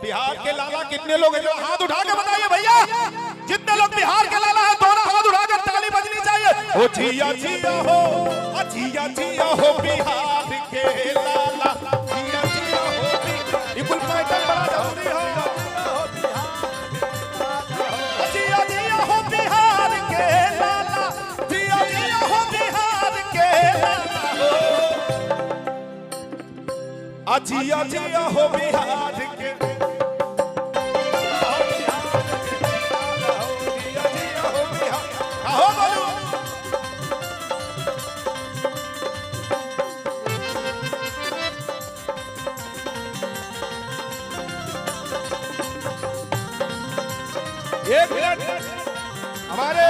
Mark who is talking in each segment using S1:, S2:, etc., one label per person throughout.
S1: बिहार के लाला कितने लोग हैं? हाथ उठा के बताइए भैया, जितने लोग बिहार के लाला हैं दोनों हाथ उठा के ताली बजनी चाहिए। ओ जिया जिया हो, जिया जिया हो बिहार के लाला, जिया जिया हो। ये कुल पैटर्न बड़ा जरूरी है। जिया जिया हो बिहार के लाला, जिया जिया हो बिहार के लाला, जिया जिया हो बिहार के। एक मिनट, हमारे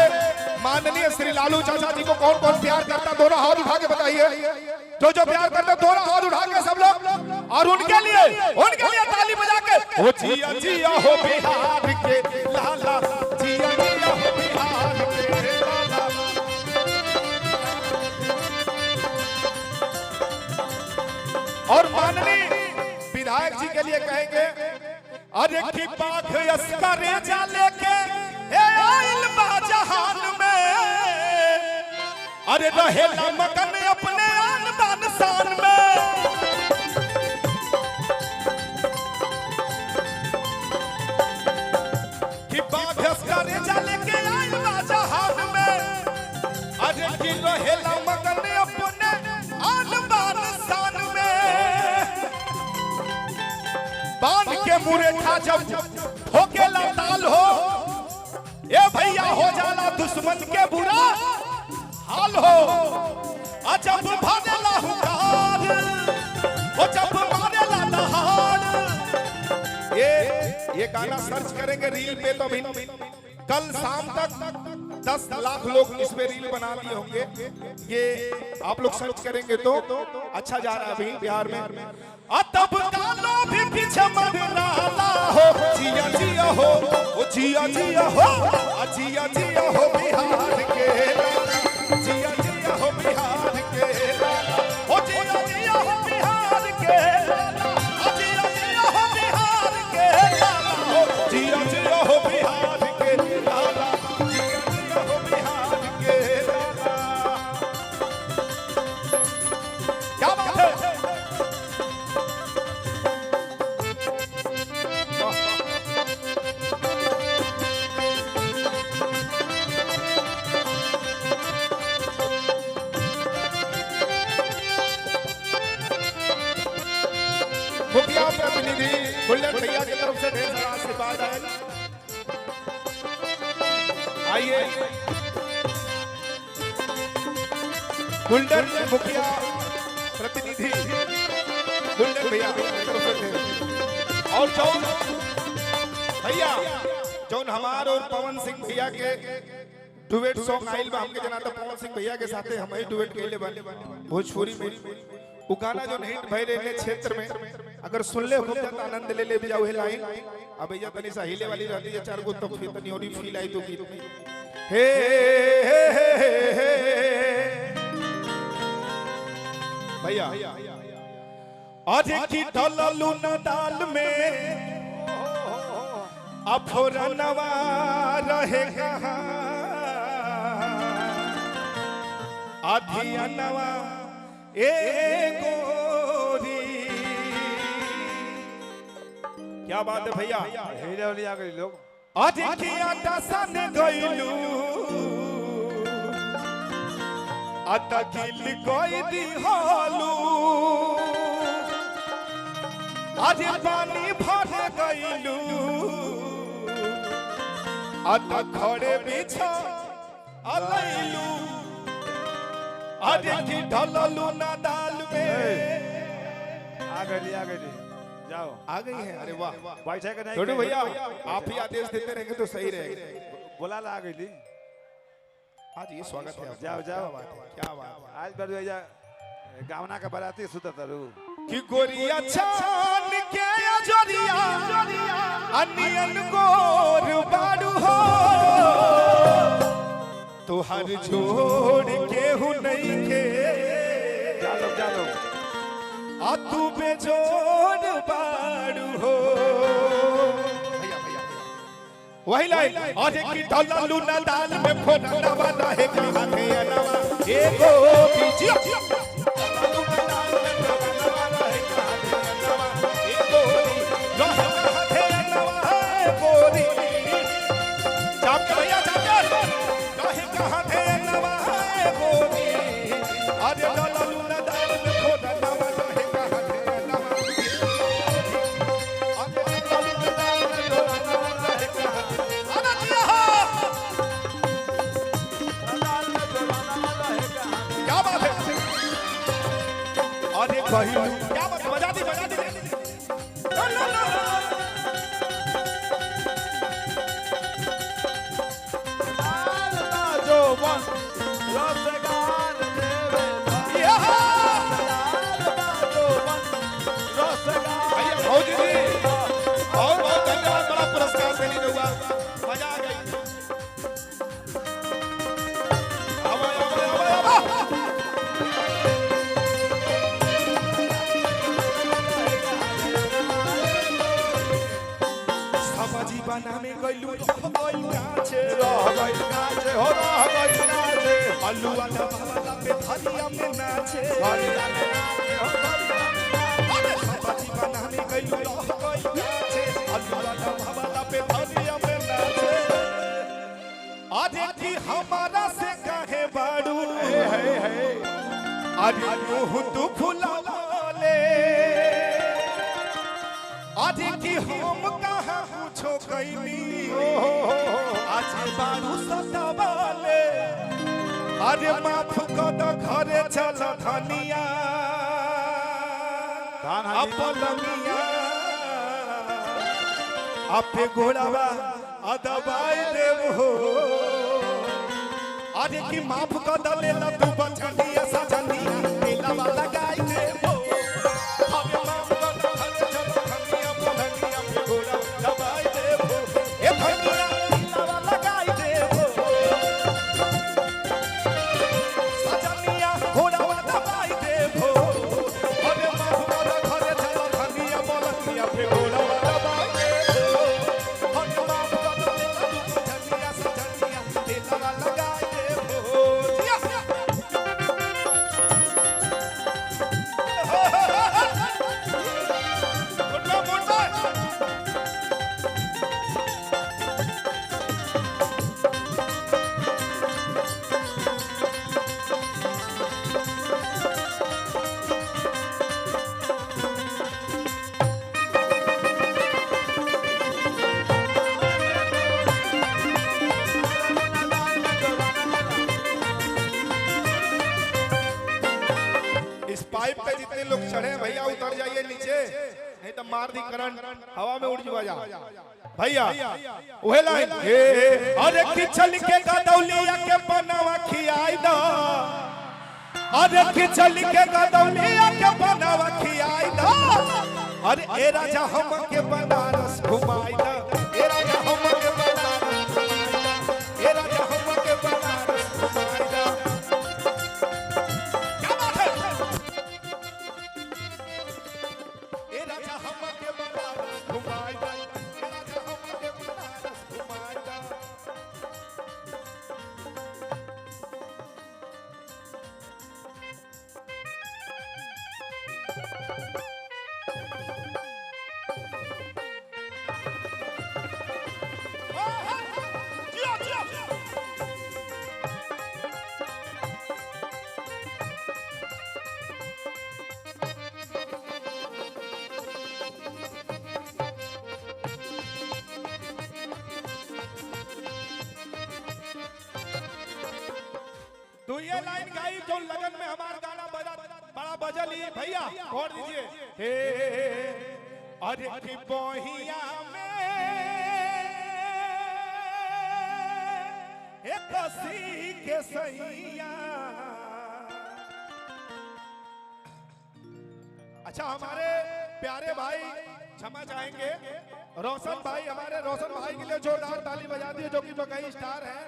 S1: माननीय श्री लालू चाचा जी को कौन कौन प्यार करता, दोनों हाथ उठा के बताइए। जो प्यार करते दोनों हाथ उठा के सब लोग, और उनके लिए ताली बजा के। ओ जिया जिया हो बिहार के लाला, जिया जिया हो बिहार के लाला। और माननीय विधायक जी के लिए कहेंगे, अरे की पाख अस्करे जा लेके आइल बा जहान में, अरे रहेला मगन अपने आन बान शान में। कि पाख अस्करे जा लेके आइल बा जहान में, अरे की रहेला मगन अपने आन बान शान में। बांध के मुरेठा जब ठोकेला ताल हो, ए भैया हो जाला दुश्मन के बुरा हाल हो। जब भागेला हुकार, ओ जब मारेला दहाड़। ये गाना सर्च करेंगे रील पे तो भी कल शाम तक 10 लाख लोग इस पे रील बना लिए होंगे। ये आप लोग सर्च करेंगे तो अच्छा जा रहा है अभी बिहार में। तब काला भी पीछे मरना हो, जिया जिया हो, ओ जिया जिया हो, जिया जिया हो बिहार के लाला, जिया जिया हो बिहार के लाला, ओ जिया जिया हो बिहार के लाला, जिया जिया हो बिहार के लाला, ओ जिया जिया हो बिहार के लाला, जिया जिया हो बिहार के लाला। क्या बात है? मुखिया प्रतिनिधि गुल्लर भैया की तरफ से ढेर सारा आशीर्वाद आएगा। आइए गुल्लर मुखिया प्रतिनिधि गुल्लर भैया की तरफ से ढेर। और जौन भैया जौन हमार और पवन सिंह भैया के डुएट सॉन्ग आइल बा, हमके जना तो पवन सिंह भैया के साथे हम ही डुएट कइले बानी भोजपुरी में। उ गाना जो हिट भइल रे क्षेत्र में, अगर सुन ले खूब ज्यादा आनंद ले ले भी जाओ हे लाइन। अब भैया तनी सा हिले वाली रहती है चार गो, तो फिर तनी और फील आई तो गीत में। हे भैया आज की डललू न दाल में, अफोरा नवा रहे कहां, आधिया नवा ए गोरी। क्या बात है भैया,
S2: हीरे वाली आ गई लोग।
S1: आज की आटा सन गइलू, आटा किल कोई दी हालू, आज पानी भर गइलू, आटा खड़े बिछा अलैलू, आज की ढललू ना दाल में।
S2: आ गई जाओ,
S1: आ गई है। अरे वाह,
S2: बैठे का नहीं
S1: छोटू भैया आप ही आदेश देते रहेंगे तो सही रहेगा।
S2: बोला ला गई थी।
S1: हाँ जी, स्वागत है।
S2: जाओ जाओ,
S1: क्या बात।
S2: आज बड़ भैया गावना का बराती सुतत रू
S1: कि गोरिया छान के अजरिया अनियन गोर बाड़ू हो, तो हर जोड़ के हूँ नहीं के।
S2: जालो
S1: आ तू बेजोड़ बाड़ू हो, वही लाइन और एक की ढललू ना दाल में फोड़नवा रहे कहाँ थे नवा एगो बीजियो ढललू ना दाल में फोड़नवा रहे कहाँ थे नवा एगो रहे कहाँ थे नवा गोरी चाप के भैया चाप के रहे कहाँ थे नवा गोरी अरे ढललू ना दाल में फोड़नवा रहे कहाँ थे नवा क्या बात है और एक भाई क्या बात बजा दी
S2: जो बन रसगार देवे जो बन रसगार
S1: भैया भौजी जी बहुत बहुत धन्यवाद बड़ा पुरस्कार देने हुआ मजा आ गई अब समझी बना में गइलू गइल काछे
S2: रह गइल काछे हो रह गइल काछे
S1: अलुआ दबाला पे धरिया में नाचे
S2: हरिया में नाचे हो
S1: अरे समझी बना में गइलू गइल काछे अलुआ दबाला पे धरिया में नाचे अरे की हमारा से काहे बाड़ू
S2: है
S1: अरे मुंह तू फुला ले अरे की हम कहाँ पूछो कैनी आज बारू सतावाले अरे माफ कर द घरे चल धनिया अपलमिया आपे घोड़ावा अदबाई देव हो अरे की माफ कर द ले ल तू बचनिया सजनिया दिलवा लगाई देव हो अबे माफ कर द घरे चल धनिया अपलमिया पे घोड़ा दबाई देव हो ए धनिया दिलवा लगाई देव हो सजनिया घोड़ावा दबाई देव हो अबे माफ कर द घरे चल धनिया अपलमिया पे घोड़ावा दबाई देव हो अबे माफ कर द ले ल तू बचनिया सजनिया दिलवा लगाई देव हो जिया मुंडा मुंडा इस पाइप पे जितने लोग चढ़े हैं भैया उतर जाइए नीचे नहीं तो मार दी करंट हवा में उड़ जा भैया वह लाइन अरे खिचल के गदौलिया के बनवा खियाई दो अरे खिचल के गदौलिया के बनवा खियाई दो अरे ए राजा हम के बनारस घुमाई दो ए राजा हम के बनारस घुमाई दो ए राजा हम के बनारस घुमाई दो क्या बात है ए राजा हम के बनारस घुमाई दो ए राजा हम के बनारस घुमाई दो तो ये लाइन गाई जो लगन में हमारा गाना बड़ा बजल ही भैया और दीजिए हे अरे की बोहिया में एक कसी के सैया अच्छा हमारे प्यारे भाई क्षमा चाहेंगे रोशन भाई हमारे रोशन भाई के लिए जोरदार ताली बजा दी जो कि मकई स्टार है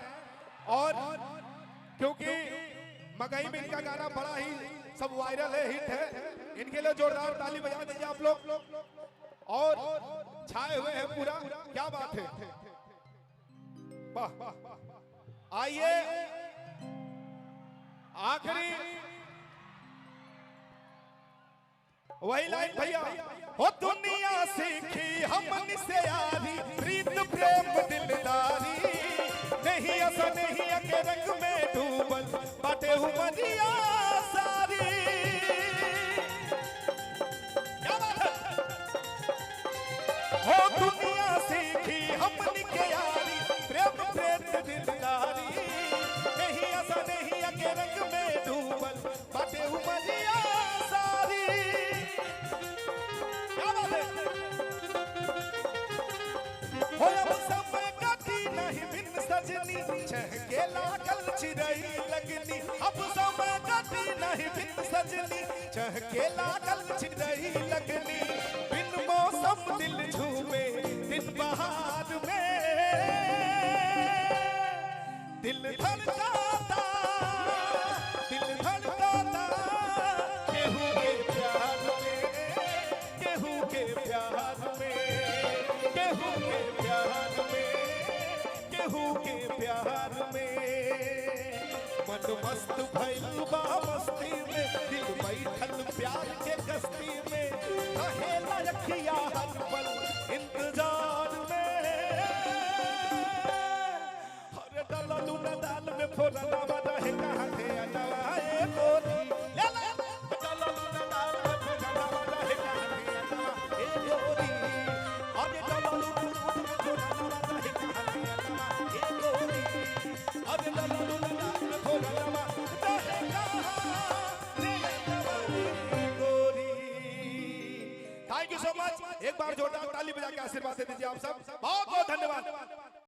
S1: और क्योंकि मकई में इनका गाना बड़ा ही सब वायरल है हिट है इनके लिए जोरदार ताली बजा दीजिए आप लोग और छाए हुए हैं पूरा क्या बात है वाह। आइए आखिरी वही लाइन भैया। हो दुनिया सीखी हमन से यारी, प्रीत प्रेम दिलदारी, नहीं ऐसा नहीं के रंग में डूबल बाटे उमरिया सारी। क्या बात है? हो दुनिया सीखी हमन के यारी, प्रेम प्रेम दिलदारी, नहीं ऐसा नहीं के रंग में डूबल बाटे उमरिया सारी। क्या बात है? हो अब समय काटी नहीं बिन सजनी, चहके लागल चिरई लगनी। अब समय काटी नहीं बिन सजनी, चहके लागल चिरई लगनी। बिन मौसम दिल झूमे दिन बहार में, दिल धड़काता दिल धड़काता। केहू के प्यार में, केहू के प्यार में, केहू के प्यार में, केहू के प्यार में। मन मस्त भइल बा मस्ती में, दिल बैठल प्यार के कश्ती में। रहेला अखिया हर पल इंतजार में। हर डललू न दाल में फोरना रहे कहाँ थे अनवाए गोरी। ले ले डललू न दाल में फोरना रहे कहाँ थे अनवाए गोरी। अरे डललू न फोरना रहे कहाँ थे अनवाए गोरी। अरे डललू न दाल में फोरना रहे कहाँ थे अनवाए गोरी। Thank you so much. एक बार जोरदार ताली बजा के आशीर्वाद दे दीजिए आप सब। बहुत बहुत धन्यवाद।